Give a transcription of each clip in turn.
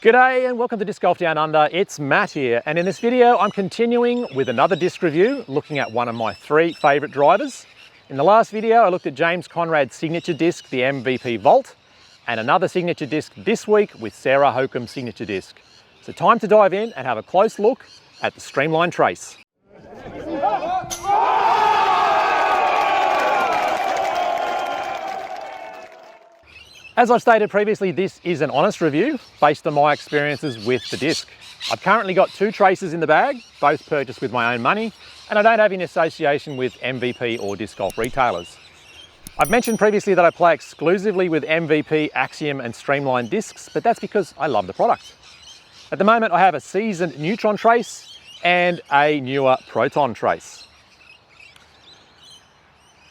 G'day and welcome to Disc Golf Down Under. It's Matt here, and in this video I'm continuing with another disc review looking at one of my three favourite drivers. In the last video I looked at James Conrad's signature disc, the MVP Volt, and another signature disc this week with Sarah Hokom signature disc. So time to dive in and have a close look at the Streamline Trace. As I've stated previously, this is an honest review based on my experiences with the disc. I've currently got two traces in the bag, both purchased with my own money, and I don't have any association with MVP or disc golf retailers. I've mentioned previously that I play exclusively with MVP, Axiom and Streamline discs, but that's because I love the product. At the moment I have a seasoned Neutron trace and a newer Proton trace.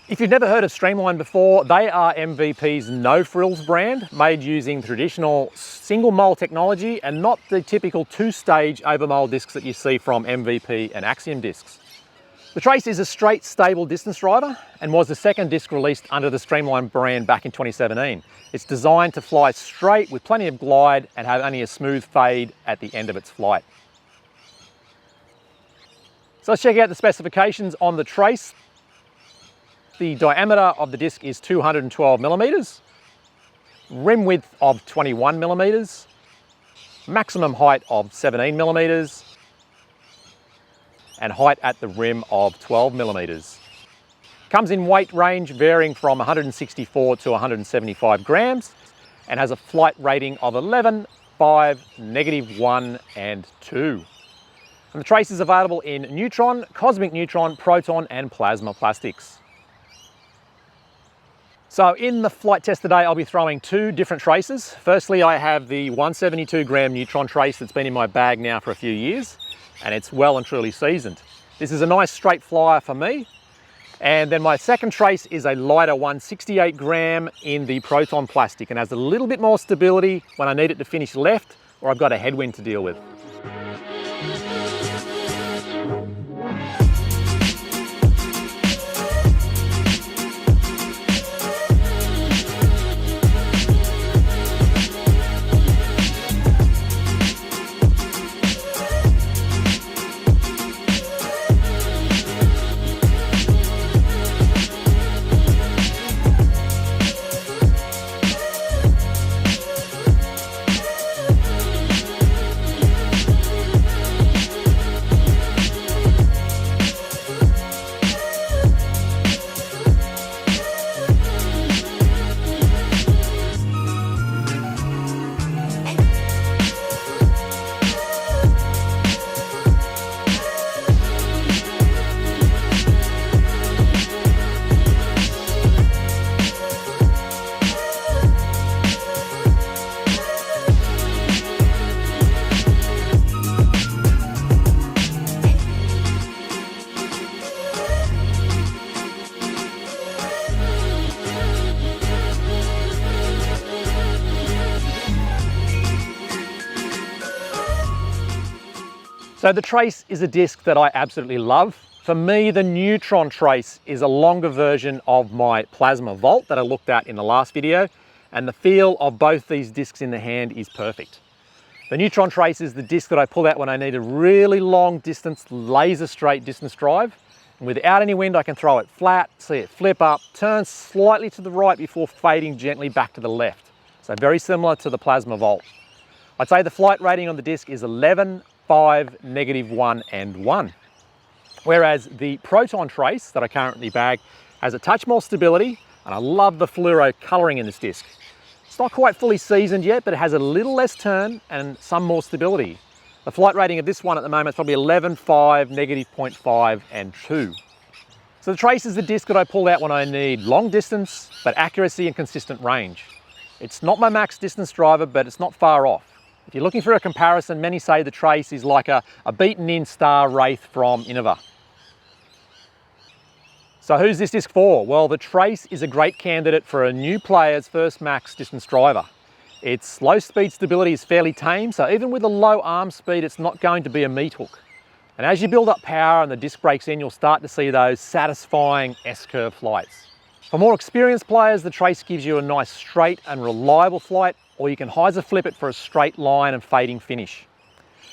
If you've never heard of Streamline before, they are MVP's no-frills brand, made using traditional single mould technology and not the typical two-stage overmold discs that you see from MVP and Axiom discs. The trace is a straight, stable distance driver and was the second disc released under the Streamline brand back in 2017. It's designed to fly straight with plenty of glide and have only a smooth fade at the end of its flight. So let's check out the specifications on the trace. The diameter of the disc is 212 millimeters, rim width of 21 millimeters, maximum height of 17 millimeters, and height at the rim of 12 millimeters. Comes in weight range varying from 164 to 175 grams and has a flight rating of 11, 5, -1 and 2. And the trace is available in Neutron, Cosmic Neutron, Proton and Plasma plastics. So in the flight test today, I'll be throwing two different traces. Firstly, I have the 172 gram Neutron trace that's been in my bag now for a few years, and it's well and truly seasoned. This is a nice straight flyer for me. And then my second trace is a lighter 168 gram in the Proton plastic and has a little bit more stability when I need it to finish left or I've got a headwind to deal with. So the trace is a disc that I absolutely love. For me, the Neutron trace is a longer version of my Plasma Volt that I looked at in the last video, and the feel of both these discs in the hand is perfect. The Neutron trace is the disc that I pull out when I need a really long distance, laser straight distance drive. And without any wind, I can throw it flat, see it flip up, turn slightly to the right before fading gently back to the left. So very similar to the Plasma Volt. I'd say the flight rating on the disc is 11, 5, -1 and 1. Whereas the Proton trace that I currently bag has a touch more stability, and I love the fluoro colouring in this disc. It's not quite fully seasoned yet, but it has a little less turn and some more stability. The flight rating of this one at the moment is probably 11, 5, -0.5 and 2. So the trace is the disc that I pull out when I need long distance, but accuracy and consistent range. It's not my max distance driver, but it's not far off. If you're looking for a comparison, many say the trace is like a beaten-in Star Wraith from Innova. So who's this disc for? Well, the trace is a great candidate for a new player's first max distance driver. Its low speed stability is fairly tame, so even with a low arm speed, it's not going to be a meat hook. And as you build up power and the disc breaks in, you'll start to see those satisfying S-curve flights. For more experienced players, the trace gives you a nice straight and reliable flight, or you can hyzer flip it for a straight line and fading finish.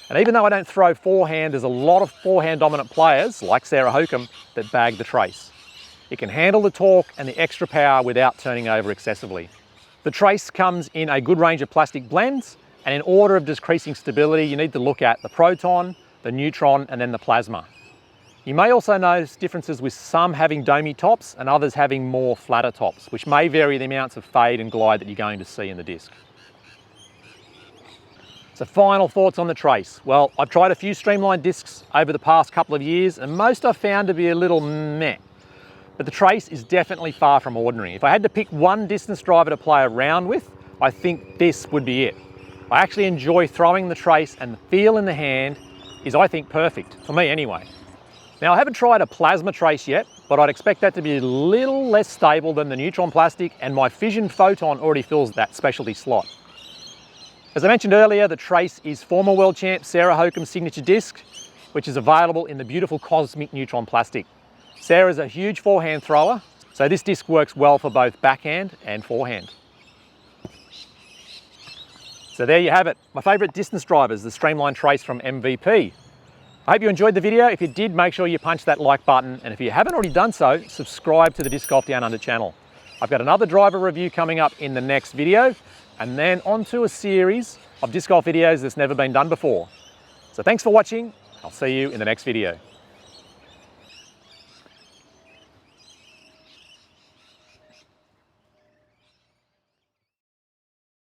And even though I don't throw forehand, there's a lot of forehand dominant players, like Sarah Hokom, that bag the trace. It can handle the torque and the extra power without turning over excessively. The trace comes in a good range of plastic blends, and in order of decreasing stability, you need to look at the Proton, the Neutron, and then the Plasma. You may also notice differences with some having domey tops and others having more flatter tops, which may vary the amounts of fade and glide that you're going to see in the disc. So final thoughts on the trace. Well, I've tried a few Streamline discs over the past couple of years, and most I've found to be a little meh. But the trace is definitely far from ordinary. If I had to pick one distance driver to play around with, I think this would be it. I actually enjoy throwing the trace, and the feel in the hand is, I think, perfect, for me anyway. Now, I haven't tried a plasma trace yet, but I'd expect that to be a little less stable than the Neutron plastic, and my Fission Photon already fills that specialty slot. As I mentioned earlier, the trace is former world champ Sarah Hokom's signature disc, which is available in the beautiful Cosmic Neutron plastic. Sarah's a huge forehand thrower, so this disc works well for both backhand and forehand. So there you have it, my favourite distance drivers, the Streamline trace from MVP. I hope you enjoyed the video. If you did, make sure you punch that like button, and if you haven't already done so, subscribe to the Disc Golf Down Under channel. I've got another driver review coming up in the next video, and then onto a series of disc golf videos that's never been done before. So thanks for watching. I'll see you in the next video.